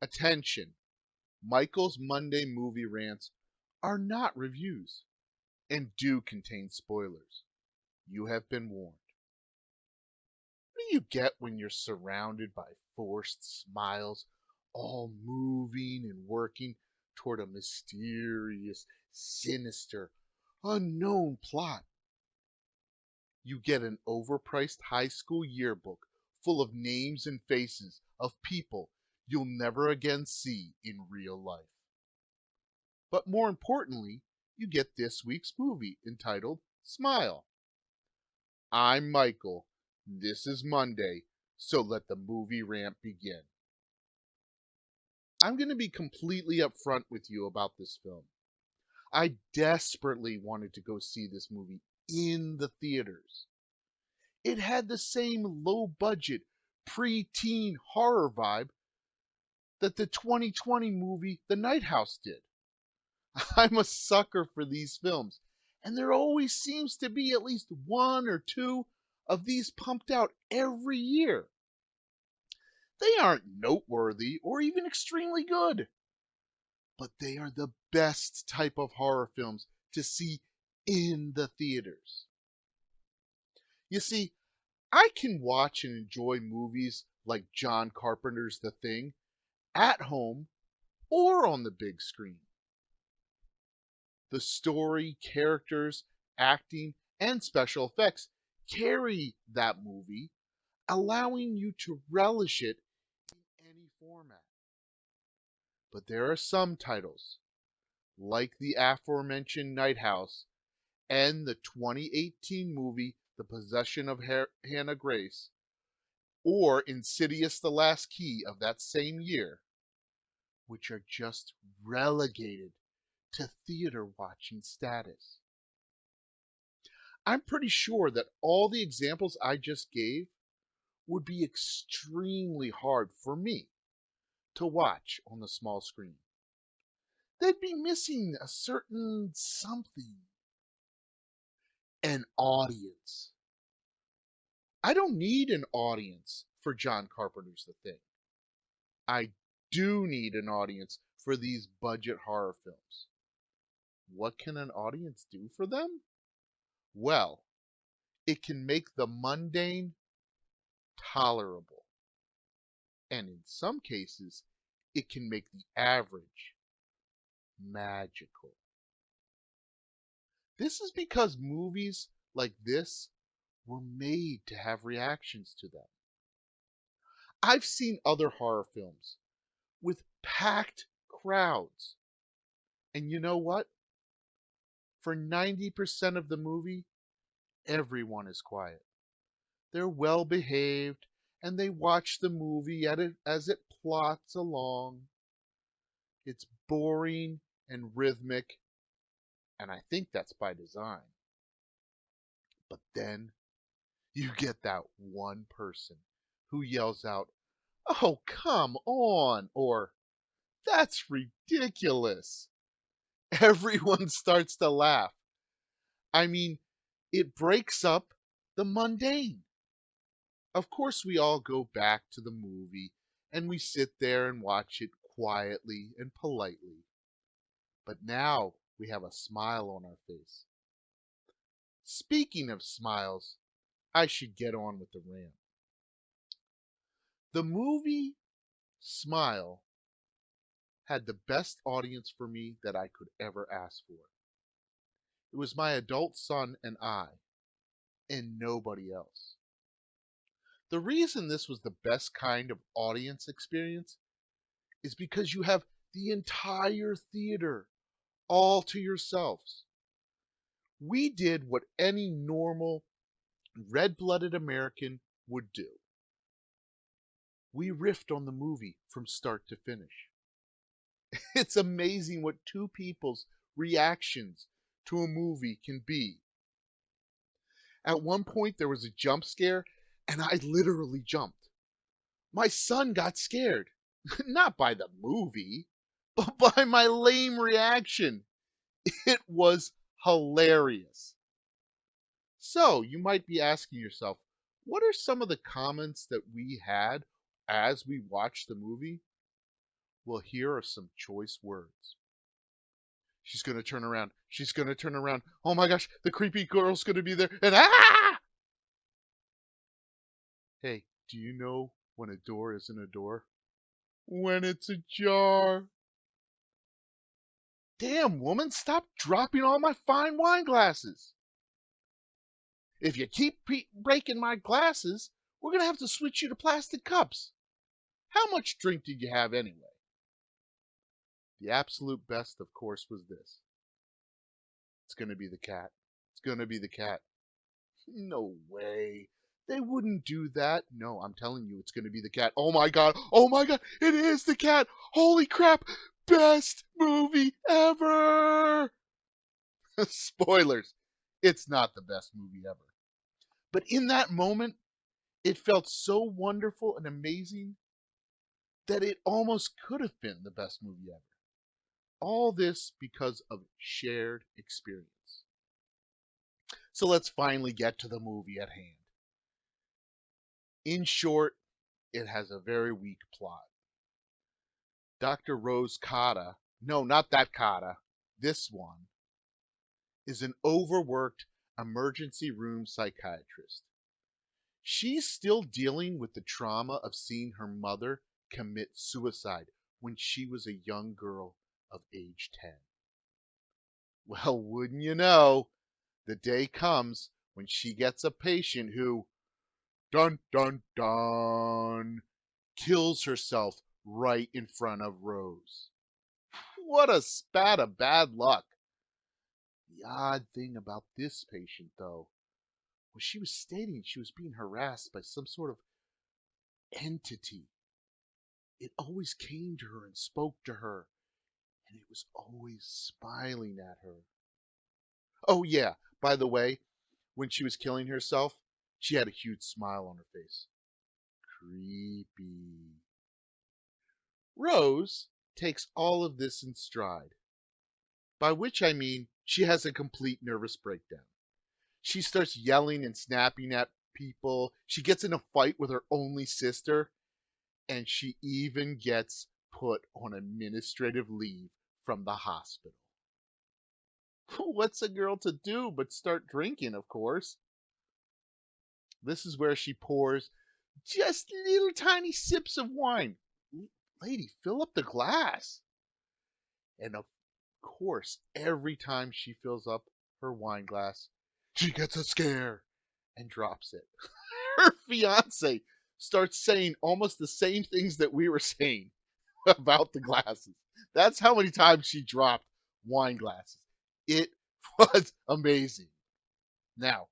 Attention! Michael's Monday movie rants are not reviews and do contain spoilers. You have been warned. What do you get when you're surrounded by forced smiles, all moving and working toward a mysterious, sinister, unknown plot? You get an overpriced high school yearbook full of names and faces of people you'll never again see in real life. But more importantly, you get this week's movie entitled Smile. I'm Michael. This is Monday, so let the movie rant begin. I'm going to be completely upfront with you about this film. I desperately wanted to go see this movie in the theaters. It had the same low budget, pre-teen horror vibe that the 2020 movie The Night House did. I'm a sucker for these films, and there always seems to be at least one or two of these pumped out every year. They aren't noteworthy or even extremely good, but they are the best type of horror films to see in the theaters. You see, I can watch and enjoy movies like John Carpenter's The Thing at home or on the big screen. The story, characters, acting, and special effects carry that movie, allowing you to relish it in any format. But there are some titles, like the aforementioned Night House and the 2018 movie The Possession of Hannah Grace, or Insidious The Last Key of that same year, which are just relegated to theater watching status. I'm pretty sure that all the examples I just gave would be extremely hard for me to watch on the small screen. They'd be missing a certain something, an audience. I don't need an audience for John Carpenter's The Thing. I do need an audience for these budget horror films. What can an audience do for them? Well, it can make the mundane tolerable. And in some cases, it can make the average magical. This is because movies like this were made to have reactions to them. I've seen other horror films with packed crowds. And you know what? For 90% of the movie, everyone is quiet. They're well behaved and they watch the movie as it plots along. It's boring and rhythmic, and I think that's by design. But then you get that one person who yells out, "Oh, come on!" or "That's ridiculous." Everyone starts to laugh. I mean, it breaks up the mundane. Of course, we all go back to the movie and we sit there and watch it quietly and politely. But now we have a smile on our face. Speaking of smiles, I should get on with the rant. The movie Smile had the best audience for me that I could ever ask for. It was my adult son and I, and nobody else. The reason this was the best kind of audience experience is because you have the entire theater all to yourselves. We did what any normal, red blooded American would do. We riffed on the movie from start to finish. It's amazing what two people's reactions to a movie can be. At one point, there was a jump scare, and I literally jumped. My son got scared, not by the movie, but by my lame reaction. It was hilarious. So, you might be asking yourself, what are some of the comments that we had as we watched the movie? Well, here are some choice words. She's going to turn around. She's going to turn around. Oh my gosh, the creepy girl's going to be there. And ah! Hey, do you know when a door isn't a door? When it's ajar. Damn, woman, stop dropping all my fine wine glasses. If you keep breaking my glasses, we're going to have to switch you to plastic cups. How much drink did you have anyway? The absolute best, of course, was this. It's going to be the cat. It's going to be the cat. No way. They wouldn't do that. No, I'm telling you, it's going to be the cat. Oh my god. Oh my god. It is the cat. Holy crap. Best movie ever. Spoilers. It's not the best movie ever. But in that moment, it felt so wonderful and amazing that it almost could have been the best movie ever. All this because of shared experience. So let's finally get to the movie at hand. In short, it has a very weak plot. Dr. Rose Cotta, no, not that Cotta, this one, is an overworked emergency room psychiatrist. She's still dealing with the trauma of seeing her mother commit suicide when she was a young girl of age 10. Well, wouldn't you know, the day comes when she gets a patient who, dun dun dun, kills herself right in front of Rose. What a spat of bad luck. The odd thing about this patient, though, was she was stating she was being harassed by some sort of entity. It always came to her and spoke to her, and it was always smiling at her. Oh, yeah, by the way, when she was killing herself, she had a huge smile on her face. Creepy. Rose takes all of this in stride, by which I mean she has a complete nervous breakdown. She starts yelling and snapping at people. She gets in a fight with her only sister, and she even gets put on administrative leave from the hospital. What's a girl to do but start drinking, of course? This is where she pours just little tiny sips of wine. Lady, fill up the glass. And of course, every time she fills up her wine glass, she gets a scare and drops it. Her fiance starts saying almost the same things that we were saying about the glasses. That's how many times she dropped wine glasses. It was amazing. Now,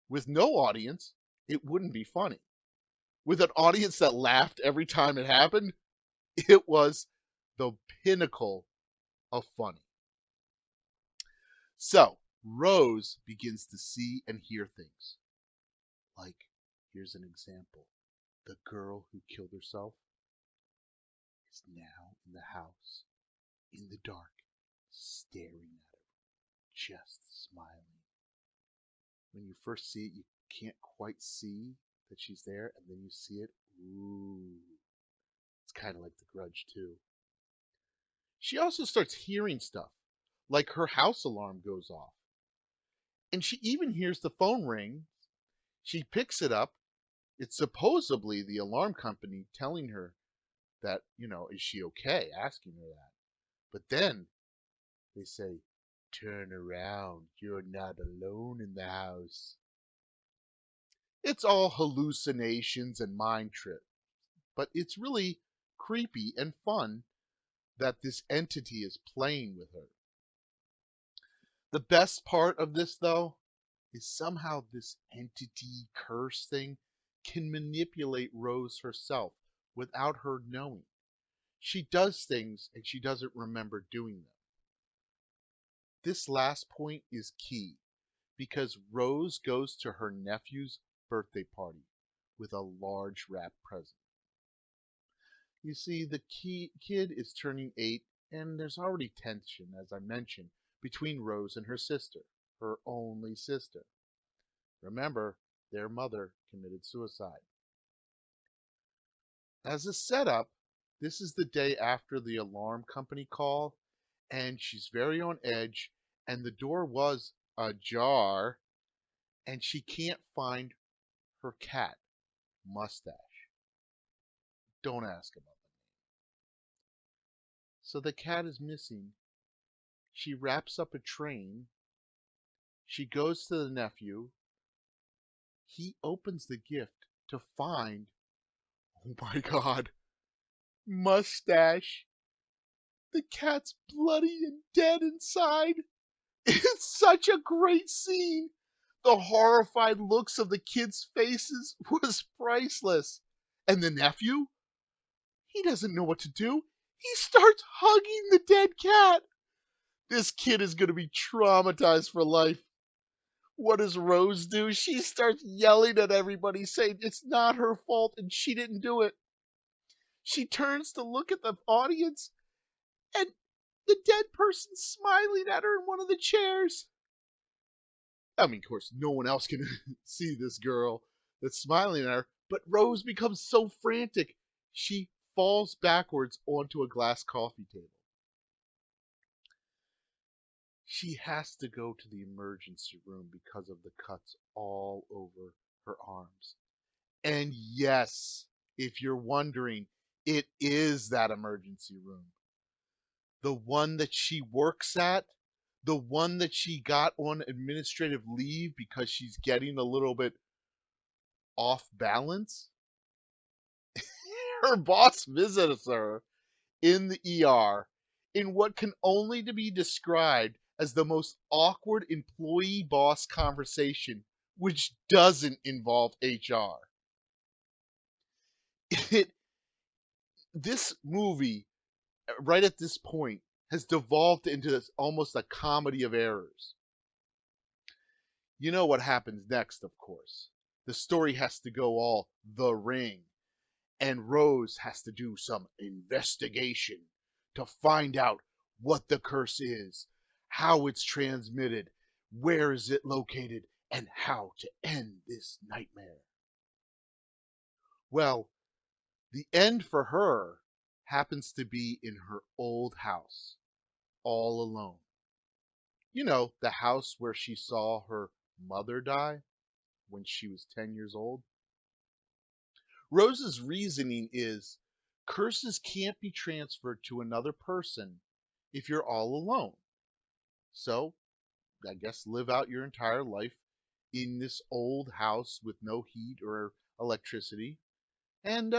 with no audience, it wouldn't be funny. With an audience that laughed every time it happened, it was the pinnacle of funny. So, Rose begins to see and hear things. Like, here's an example. The girl who killed herself is now in the house, in the dark, staring at her, just smiling. When you first see it, you can't quite see that she's there, and then you see it. Ooh. It's kind of like The Grudge, too. She also starts hearing stuff, like her house alarm goes off. And she even hears the phone ring. She picks it up. It's supposedly the alarm company telling her that, is she okay? Asking her that. But then they say, turn around. You're not alone in the house. It's all hallucinations and mind trips, but it's really creepy and fun that this entity is playing with her. The best part of this, though, is somehow this entity curse thing can manipulate Rose herself without her knowing. She does things and she doesn't remember doing them. This last point is key because Rose goes to her nephew's birthday party with a large wrap present. You see, the kid is turning 8, and there's already tension, as I mentioned, between Rose and her sister, her only sister. Remember, their mother committed suicide. As a setup, This is the day after the alarm company call, and she's very on edge, and the door was ajar, and she can't find her cat, Mustache. Don't ask about it. So the cat is missing. She wraps up a train. She goes to the nephew. He opens the gift to find, oh my god, Mustache. The cat's bloody and dead inside. It's such a great scene. The horrified looks of the kids' faces was priceless. And the nephew? He doesn't know what to do. He starts hugging the dead cat. This kid is going to be traumatized for life. What does Rose do? She starts yelling at everybody, saying it's not her fault and she didn't do it. She turns to look at the audience, and the dead person's smiling at her in one of the chairs. I mean, of course, no one else can see this girl that's smiling at her, but Rose becomes so frantic, she falls backwards onto a glass coffee table. She has to go to the emergency room because of the cuts all over her arms. And yes, if you're wondering, it is that emergency room. The one that she works at, the one that she got on administrative leave because she's getting a little bit off balance. Her boss visits her in the ER in what can only be described as the most awkward employee boss conversation, which doesn't involve HR. It, this movie, right at this point, has devolved into this, almost a comedy of errors. You know what happens next, of course. The story has to go all The Ring, and Rose has to do some investigation to find out what the curse is, how it's transmitted, where is it located, and how to end this nightmare. Well, the end for her happens to be in her old house, all alone. You know, the house where she saw her mother die when she was 10 years old. Rose's reasoning is curses can't be transferred to another person if you're all alone. So, I guess live out your entire life in this old house with no heat or electricity and,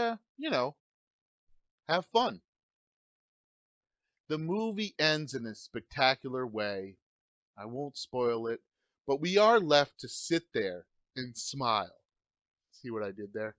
have fun. The movie ends in a spectacular way. I won't spoil it, but we are left to sit there and smile. See what I did there?